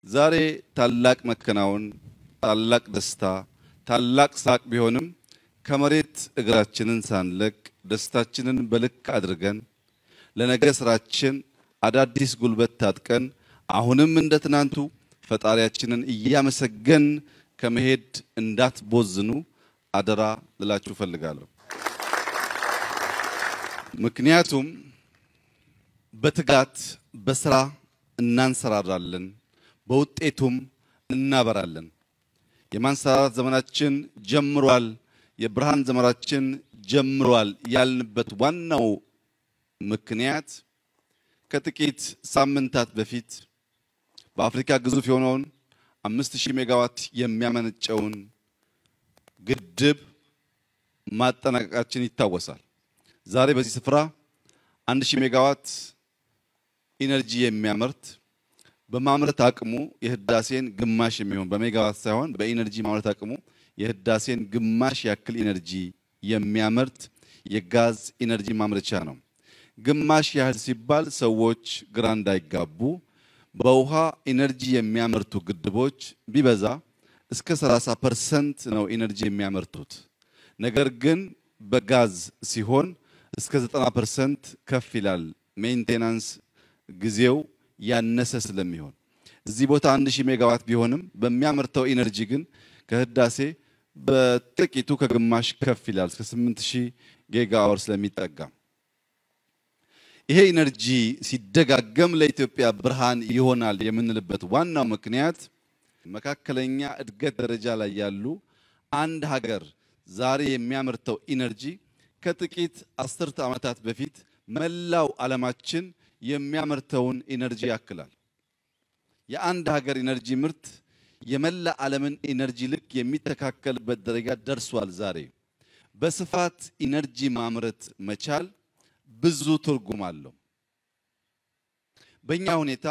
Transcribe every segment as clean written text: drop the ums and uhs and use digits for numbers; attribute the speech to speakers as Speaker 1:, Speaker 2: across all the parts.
Speaker 1: ዛሬ ታላቅ መከናወን ታላቅ ደስታ ታላቅ ሳቅ ቢሆንም ከመሬት እግራችንን ሳንለቅ ደስታችንን በልክ አድርገን ለነገ ስራችን አዳዲስ ጉልበት ታጥቀን አሁንም እንደ ትናንቱ ፈጣሪያችንን እያመሰገን ከመሄድ እንዳትቦዝኑ አደራ ልላችሁ ፈልጋለሁ። ምክንያቱም በትጋት በስራ እናንሰራራለን በውጤቱም እናበራለን። የማንሰራራት ዘመናችን ጀምሯል፣ የብርሃን ዘመናችን ጀምሯል ያልንበት ዋናው ምክንያት ከጥቂት ሳምንታት በፊት በአፍሪካ ግዙፍ የሆነውን 5000 ሜጋዋት የሚያመነጨውን ግድብ ማጠናቀቃችን ይታወሳል። ዛሬ በዚህ ስፍራ 1000 ሜጋዋት ኢነርጂ የሚያመርት በማምረት አቅሙ የህዳሴን ግማሽ የሚሆን በሜጋዋት ሳይሆን በኢነርጂ ማምረት አቅሙ የህዳሴን ግማሽ ያክል ኢነርጂ የሚያመርት የጋዝ ኢነርጂ ማምረቻ ነው። ግማሽ ያህል ሲባል ሰዎች ግራ እንዳይጋቡ በውሃ ኢነርጂ የሚያመርቱ ግድቦች ቢበዛ እስከ 30% ነው ኢነርጂ የሚያመርቱት። ነገር ግን በጋዝ ሲሆን እስከ 90% ከፍ ይላል። ሜንቴናንስ ጊዜው ያነሰ ስለሚሆን እዚህ ቦታ 1000 ሜጋዋት ቢሆንም በሚያመርተው ኢነርጂ ግን ከህዳሴ በጥቂቱ ከግማሽ ከፍ ይላል እስከ 8000 ጊጋ አወር ስለሚጠጋ ይሄ ኢነርጂ ሲደጋገም ለኢትዮጵያ ብርሃን ይሆናል የምንልበት ዋናው ምክንያት መካከለኛ እድገት ደረጃ ላይ ያሉ አንድ ሀገር ዛሬ የሚያመርተው ኢነርጂ ከጥቂት አስርተ ዓመታት በፊት መላው ዓለማችን የሚያመርተውን ኢነርጂ ያክላል። የአንድ ሀገር ኢነርጂ ምርት የመላ ዓለምን ኢነርጂ ልክ የሚተካከልበት ደረጃ ደርሷል። ዛሬ በስፋት ኢነርጂ ማምረት መቻል ብዙ ትርጉም አለው። በእኛ ሁኔታ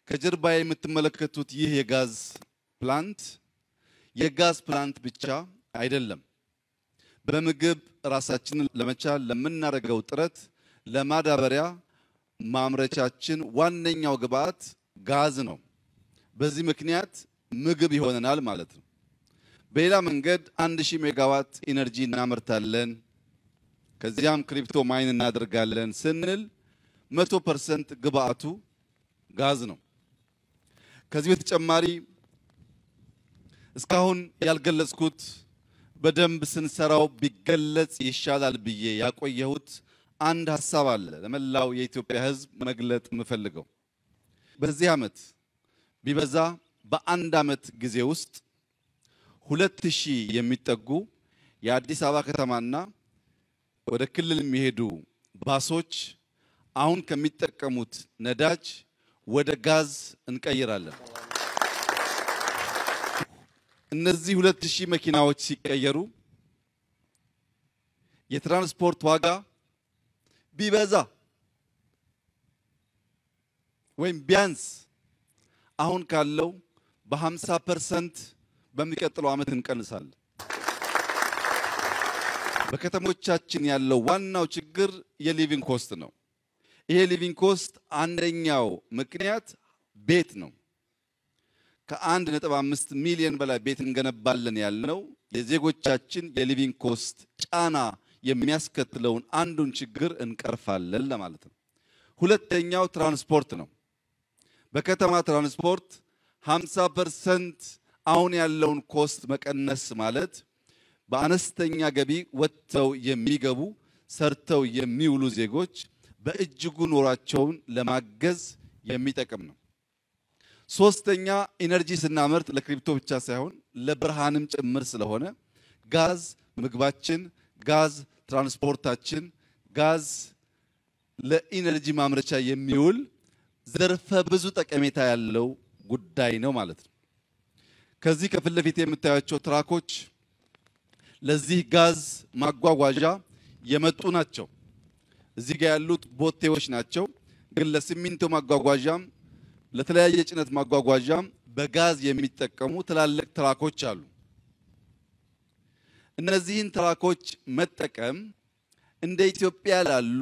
Speaker 1: ከጀርባ የምትመለከቱት ይህ የጋዝ ፕላንት ብቻ አይደለም። በምግብ ራሳችንን ለመቻል ለምናደርገው ጥረት ለማዳበሪያ ማምረቻችን ዋነኛው ግብአት ጋዝ ነው። በዚህ ምክንያት ምግብ ይሆነናል ማለት ነው። በሌላ መንገድ 1000 ሜጋዋት ኢነርጂ እናመርታለን ከዚያም ክሪፕቶ ማይን እናደርጋለን ስንል 100% ግብአቱ ጋዝ ነው። ከዚህ በተጨማሪ እስካሁን ያልገለጽኩት በደንብ ስንሰራው ቢገለጽ ይሻላል ብዬ ያቆየሁት አንድ ሐሳብ አለ ለመላው የኢትዮጵያ ሕዝብ መግለጥ የምፈልገው። በዚህ ዓመት ቢበዛ በአንድ ዓመት ጊዜ ውስጥ 2000 የሚጠጉ የአዲስ አበባ ከተማና ወደ ክልል የሚሄዱ ባሶች አሁን ከሚጠቀሙት ነዳጅ ወደ ጋዝ እንቀይራለን። እነዚህ 2000 መኪናዎች ሲቀየሩ የትራንስፖርት ዋጋ ቢበዛ ወይም ቢያንስ አሁን ካለው በ50% በሚቀጥለው ዓመት እንቀንሳለን። በከተሞቻችን ያለው ዋናው ችግር የሊቪንግ ኮስት ነው። ይሄ ሊቪንግ ኮስት አንደኛው ምክንያት ቤት ነው። ከ1.5 ሚሊዮን በላይ ቤት እንገነባለን ያልነው የዜጎቻችን የሊቪንግ ኮስት ጫና የሚያስከትለውን አንዱን ችግር እንቀርፋለን ለማለት ነው። ሁለተኛው ትራንስፖርት ነው። በከተማ ትራንስፖርት 50% አሁን ያለውን ኮስት መቀነስ ማለት በአነስተኛ ገቢ ወጥተው የሚገቡ ሰርተው የሚውሉ ዜጎች በእጅጉ ኑሯቸውን ለማገዝ የሚጠቅም ነው። ሶስተኛ ኢነርጂ ስናመርት ለክሪፕቶ ብቻ ሳይሆን ለብርሃንም ጭምር ስለሆነ ጋዝ ምግባችን፣ ጋዝ ትራንስፖርታችን፣ ጋዝ ለኢነርጂ ማምረቻ የሚውል ዘርፈ ብዙ ጠቀሜታ ያለው ጉዳይ ነው ማለት ነው። ከዚህ ከፊት ለፊት የምታዩቸው ትራኮች ለዚህ ጋዝ ማጓጓዣ የመጡ ናቸው። እዚህ ጋር ያሉት ቦቴዎች ናቸው። ግን ለሲሚንቶ ማጓጓዣም ለተለያየ ጭነት ማጓጓዣም በጋዝ የሚጠቀሙ ትላልቅ ትራኮች አሉ። እነዚህን ትራኮች መጠቀም እንደ ኢትዮጵያ ላሉ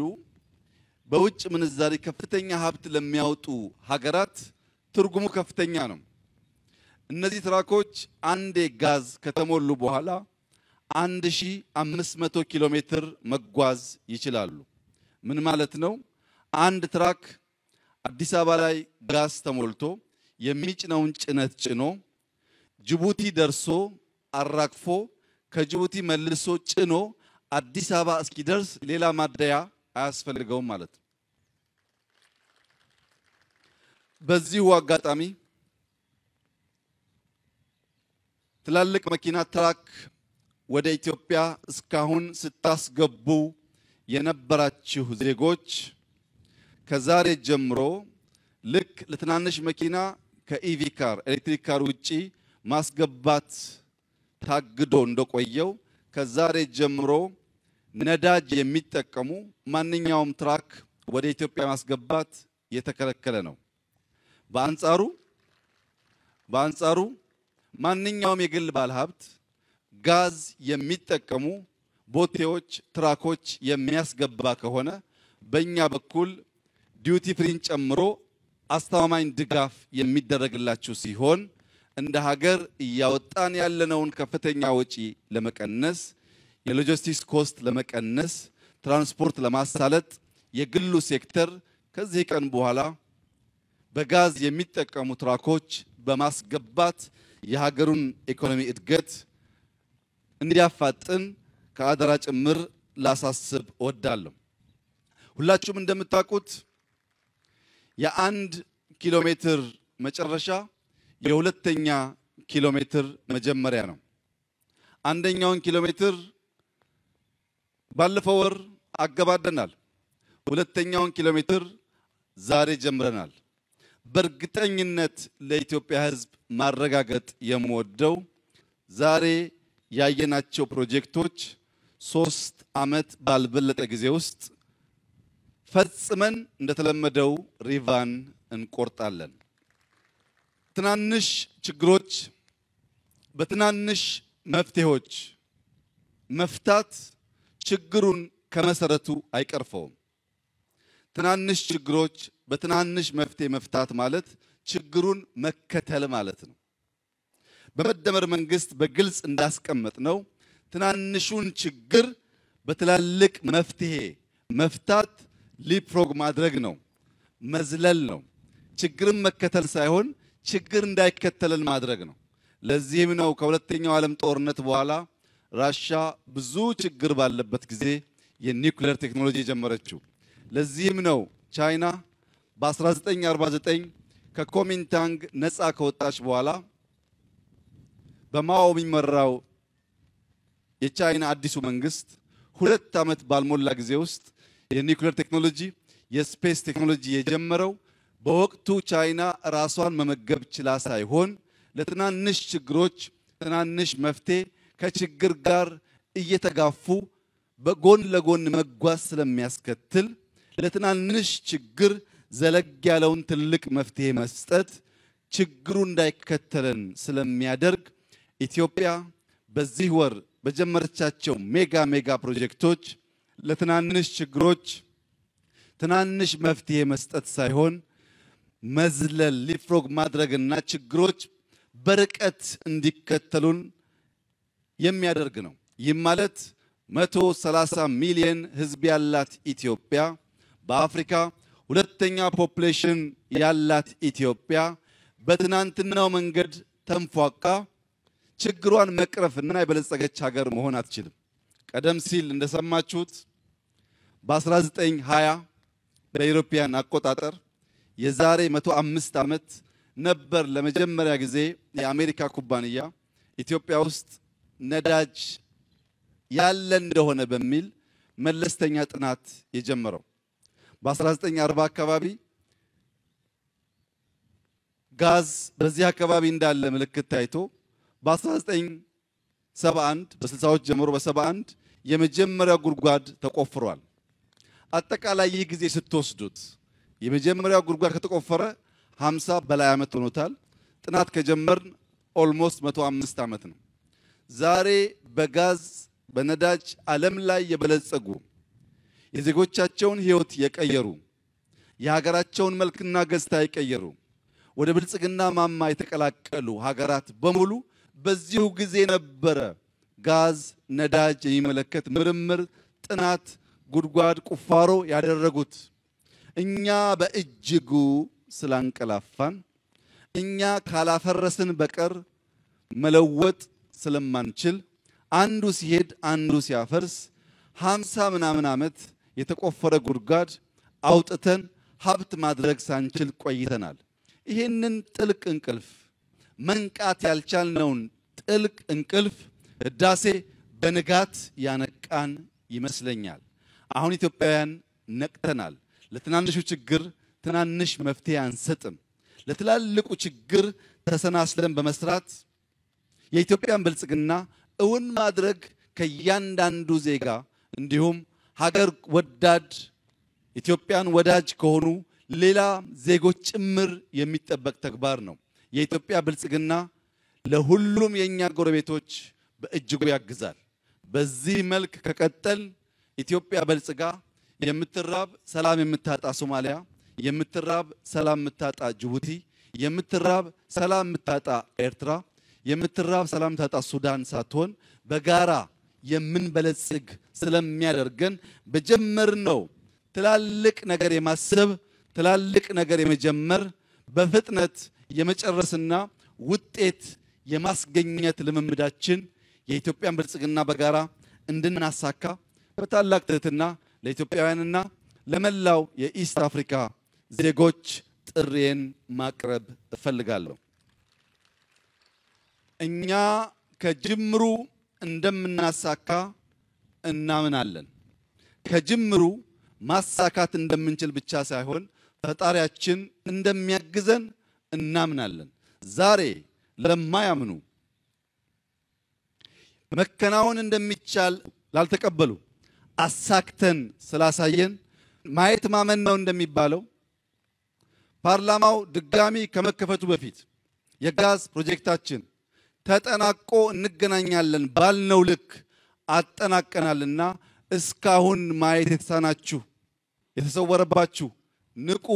Speaker 1: በውጭ ምንዛሪ ከፍተኛ ሀብት ለሚያወጡ ሀገራት ትርጉሙ ከፍተኛ ነው። እነዚህ ትራኮች አንዴ ጋዝ ከተሞሉ በኋላ 1500 ኪሎ ሜትር መጓዝ ይችላሉ። ምን ማለት ነው? አንድ ትራክ አዲስ አበባ ላይ ጋዝ ተሞልቶ የሚጭነውን ጭነት ጭኖ ጅቡቲ ደርሶ አራግፎ ከጅቡቲ መልሶ ጭኖ አዲስ አበባ እስኪደርስ ሌላ ማደያ አያስፈልገውም ማለት ነው። በዚሁ አጋጣሚ ትላልቅ መኪና ትራክ ወደ ኢትዮጵያ እስካሁን ስታስገቡ የነበራችሁ ዜጎች ከዛሬ ጀምሮ ልክ ለትናንሽ መኪና ከኢቪ ካር ኤሌክትሪክ ካር ውጪ ማስገባት ታግዶ እንደቆየው ከዛሬ ጀምሮ ነዳጅ የሚጠቀሙ ማንኛውም ትራክ ወደ ኢትዮጵያ ማስገባት የተከለከለ ነው። በአንጻሩ ማንኛውም የግል ባለሀብት ጋዝ የሚጠቀሙ ቦቴዎች ትራኮች የሚያስገባ ከሆነ በእኛ በኩል ዲዩቲ ፍሪን ጨምሮ አስተማማኝ ድጋፍ የሚደረግላችሁ ሲሆን እንደ ሀገር እያወጣን ያለነውን ከፍተኛ ወጪ ለመቀነስ የሎጂስቲክስ ኮስት ለመቀነስ ትራንስፖርት ለማሳለጥ የግሉ ሴክተር ከዚህ ቀን በኋላ በጋዝ የሚጠቀሙ ትራኮች በማስገባት የሀገሩን ኢኮኖሚ እድገት እንዲያፋጥን ከአደራ ጭምር ላሳስብ እወዳለሁ። ሁላችሁም እንደምታውቁት የ1 ኪሎ ሜትር መጨረሻ የ2ኛ ኪሎ ሜትር መጀመሪያ ነው። አንደኛውን ኪሎ ሜትር ባለፈው ወር አገባደናል። 2ኛውን ኪሎ ሜትር ዛሬ ጀምረናል። በእርግጠኝነት ለኢትዮጵያ ሕዝብ ማረጋገጥ የምወደው ዛሬ ያየናቸው ፕሮጀክቶች 3 ዓመት ባልበለጠ ጊዜ ውስጥ ፈጽመን እንደተለመደው ሪቫን እንቆርጣለን። ትናንሽ ችግሮች በትናንሽ መፍትሄዎች መፍታት ችግሩን ከመሰረቱ አይቀርፈውም። ትናንሽ ችግሮች በትናንሽ መፍትሄ መፍታት ማለት ችግሩን መከተል ማለት ነው። በመደመር መንግስት በግልጽ እንዳስቀመጥ ነው ትናንሹን ችግር በትላልቅ መፍትሄ መፍታት ሊፕሮግ ማድረግ ነው፣ መዝለል ነው። ችግርን መከተል ሳይሆን ችግር እንዳይከተለን ማድረግ ነው። ለዚህም ነው ከሁለተኛው ዓለም ጦርነት በኋላ ራሻ ብዙ ችግር ባለበት ጊዜ የኒውክሌር ቴክኖሎጂ ጀመረችው። ለዚህም ነው ቻይና በ1949 ከኮሚንታንግ ነፃ ከወጣች በኋላ በማኦ የሚመራው የቻይና አዲሱ መንግስት 2 ዓመት ባልሞላ ጊዜ ውስጥ የኒውክሌር ቴክኖሎጂ የስፔስ ቴክኖሎጂ የጀመረው በወቅቱ ቻይና ራሷን መመገብ ችላ ሳይሆን ለትናንሽ ችግሮች ትናንሽ መፍትሄ ከችግር ጋር እየተጋፉ በጎን ለጎን መጓዝ ስለሚያስከትል ለትናንሽ ችግር ዘለግ ያለውን ትልቅ መፍትሄ መስጠት ችግሩ እንዳይከተለን ስለሚያደርግ ኢትዮጵያ በዚህ ወር በጀመረቻቸው ሜጋ ፕሮጀክቶች ለትናንሽ ችግሮች ትናንሽ መፍትሄ መስጠት ሳይሆን መዝለል ሊፍሮግ ማድረግና ችግሮች በርቀት እንዲከተሉን የሚያደርግ ነው። ይህ ማለት 130 ሚሊዮን ህዝብ ያላት ኢትዮጵያ በአፍሪካ 2ኛ ፖፑሌሽን ያላት ኢትዮጵያ በትናንትናው መንገድ ተንፏቃ ችግሯን መቅረፍና የበለጸገች ሀገር መሆን አትችልም። ቀደም ሲል እንደሰማችሁት በ1920 በኢሮፒያን አቆጣጠር የዛሬ 105 ዓመት ነበር ለመጀመሪያ ጊዜ የአሜሪካ ኩባንያ ኢትዮጵያ ውስጥ ነዳጅ ያለ እንደሆነ በሚል መለስተኛ ጥናት የጀመረው። በ1940 አካባቢ ጋዝ በዚህ አካባቢ እንዳለ ምልክት ታይቶ በ1971 በ60ዎች ጀምሮ በ71 የመጀመሪያው ጉድጓድ ተቆፍሯል። አጠቃላይ ይህ ጊዜ ስትወስዱት የመጀመሪያው ጉድጓድ ከተቆፈረ 50 በላይ ዓመት ሆኖታል። ጥናት ከጀመርን ኦልሞስት 105 ዓመት ነው። ዛሬ በጋዝ በነዳጅ ዓለም ላይ የበለጸጉ የዜጎቻቸውን ህይወት የቀየሩ የሀገራቸውን መልክና ገጽታ የቀየሩ ወደ ብልጽግና ማማ የተቀላቀሉ ሀገራት በሙሉ በዚሁ ጊዜ ነበረ ጋዝ ነዳጅ የሚመለከት ምርምር ጥናት ጉድጓድ ቁፋሮ ያደረጉት። እኛ በእጅጉ ስላንቀላፋን እኛ ካላፈረስን በቀር መለወጥ ስለማንችል አንዱ ሲሄድ አንዱ ሲያፈርስ 50 ምናምን ዓመት የተቆፈረ ጉድጓድ አውጥተን ሀብት ማድረግ ሳንችል ቆይተናል። ይሄንን ጥልቅ እንቅልፍ መንቃት ያልቻልነውን ጥልቅ እንቅልፍ ህዳሴ በንጋት ያነቃን ይመስለኛል። አሁን ኢትዮጵያውያን ነቅተናል። ለትናንሹ ችግር ትናንሽ መፍትሄ አንሰጥም። ለትላልቁ ችግር ተሰናስለን በመስራት የኢትዮጵያን ብልጽግና እውን ማድረግ ከያንዳንዱ ዜጋ እንዲሁም ሀገር ወዳድ ኢትዮጵያን ወዳጅ ከሆኑ ሌላ ዜጎች ጭምር የሚጠበቅ ተግባር ነው። የኢትዮጵያ ብልጽግና ለሁሉም የኛ ጎረቤቶች በእጅጉ ያግዛል። በዚህ መልክ ከቀጠል ኢትዮጵያ በልጽጋ የምትራብ ሰላም የምታጣ ሶማሊያ፣ የምትራብ ሰላም የምታጣ ጅቡቲ፣ የምትራብ ሰላም የምታጣ ኤርትራ፣ የምትራብ ሰላም የምታጣ ሱዳን ሳትሆን በጋራ የምንበለጽግ ስለሚያደርገን በጀመርነው ትላልቅ ነገር የማሰብ ትላልቅ ነገር የመጀመር በፍጥነት የመጨረስና ውጤት የማስገኘት ልምምዳችን የኢትዮጵያን ብልጽግና በጋራ እንድናሳካ በታላቅ ትህትና ለኢትዮጵያውያንና ለመላው የኢስት አፍሪካ ዜጎች ጥሪዬን ማቅረብ እፈልጋለሁ። እኛ ከጅምሩ እንደምናሳካ እናምናለን። ከጅምሩ ማሳካት እንደምንችል ብቻ ሳይሆን ፈጣሪያችን እንደሚያግዘን እናምናለን። ዛሬ ለማያምኑ መከናወን እንደሚቻል ላልተቀበሉ አሳክተን ስላሳየን ማየት ማመን ነው እንደሚባለው ፓርላማው ድጋሚ ከመከፈቱ በፊት የጋዝ ፕሮጀክታችን ተጠናቆ እንገናኛለን ባልነው ልክ አጠናቀናልና እስካሁን ማየት የተሳናችሁ የተሰወረባችሁ ንቁ፣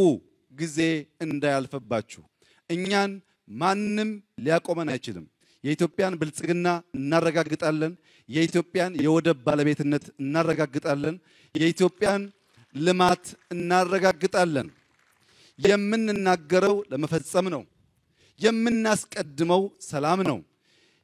Speaker 1: ጊዜ እንዳያልፈባችሁ። እኛን ማንም ሊያቆመን አይችልም። የኢትዮጵያን ብልጽግና እናረጋግጣለን። የኢትዮጵያን የወደብ ባለቤትነት እናረጋግጣለን። የኢትዮጵያን ልማት እናረጋግጣለን። የምንናገረው ለመፈጸም ነው። የምናስቀድመው ሰላም ነው።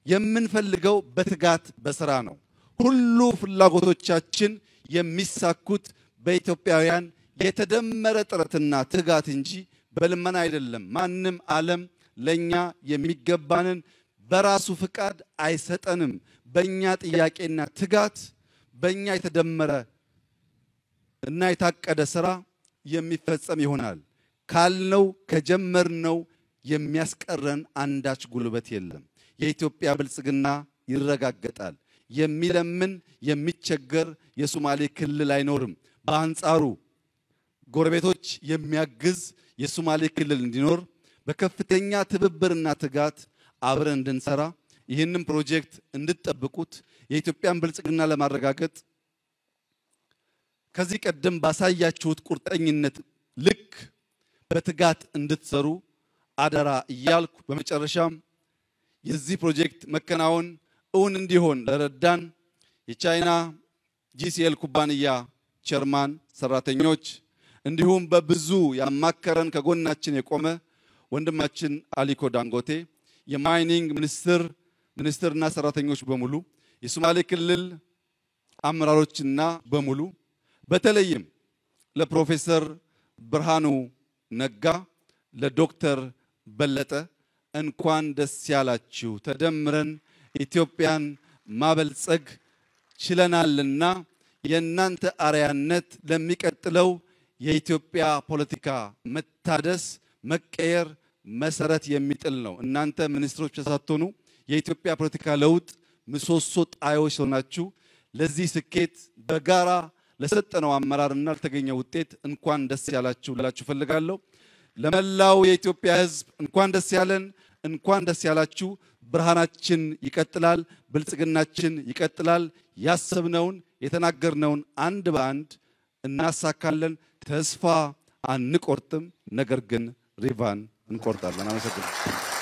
Speaker 1: የምንፈልገው በትጋት በስራ ነው። ሁሉ ፍላጎቶቻችን የሚሳኩት በኢትዮጵያውያን የተደመረ ጥረትና ትጋት እንጂ በልመና አይደለም። ማንም ዓለም ለኛ የሚገባንን በራሱ ፍቃድ አይሰጠንም። በእኛ ጥያቄና ትጋት በእኛ የተደመረ እና የታቀደ ስራ የሚፈጸም ይሆናል። ካልነው ከጀመርነው የሚያስቀረን አንዳች ጉልበት የለም። የኢትዮጵያ ብልጽግና ይረጋገጣል። የሚለምን የሚቸገር የሶማሌ ክልል አይኖርም። በአንጻሩ ጎረቤቶች የሚያግዝ የሶማሌ ክልል እንዲኖር በከፍተኛ ትብብርና ትጋት አብረን እንድንሰራ ይህንን ፕሮጀክት እንድትጠብቁት የኢትዮጵያን ብልጽግና ለማረጋገጥ ከዚህ ቀደም ባሳያችሁት ቁርጠኝነት ልክ በትጋት እንድትሰሩ አደራ እያልኩ በመጨረሻም የዚህ ፕሮጀክት መከናወን እውን እንዲሆን ለረዳን የቻይና GCL ኩባንያ ቸርማን ሰራተኞች እንዲሁም በብዙ ያማከረን ከጎናችን የቆመ ወንድማችን አሊኮ ዳንጎቴ የማይኒንግ ሚኒስትርና ሰራተኞች በሙሉ የሶማሌ ክልል አመራሮችና በሙሉ በተለይም ለፕሮፌሰር ብርሃኑ ነጋ ለዶክተር በለጠ እንኳን ደስ ያላችሁ ተደምረን ኢትዮጵያን ማበልጸግ ችለናልና የእናንተ አርያነት ለሚቀጥለው የኢትዮጵያ ፖለቲካ መታደስ መቀየር መሰረት የሚጥል ነው። እናንተ ሚኒስትሮች ተሳትኑ የኢትዮጵያ ፖለቲካ ለውጥ ምሰሶ ጣዮች ሆናችሁ ለዚህ ስኬት በጋራ ለሰጠነው አመራርና ለተገኘው ውጤት እንኳን ደስ ያላችሁ ልላችሁ ፈልጋለሁ። ለመላው የኢትዮጵያ ሕዝብ እንኳን ደስ ያለን፣ እንኳን ደስ ያላችሁ። ብርሃናችን ይቀጥላል፣ ብልጽግናችን ይቀጥላል። ያሰብነውን የተናገርነውን አንድ በአንድ እናሳካለን። ተስፋ አንቆርጥም፣ ነገር ግን ሪቫን እንቆርጣለን። አመሰግናለሁ።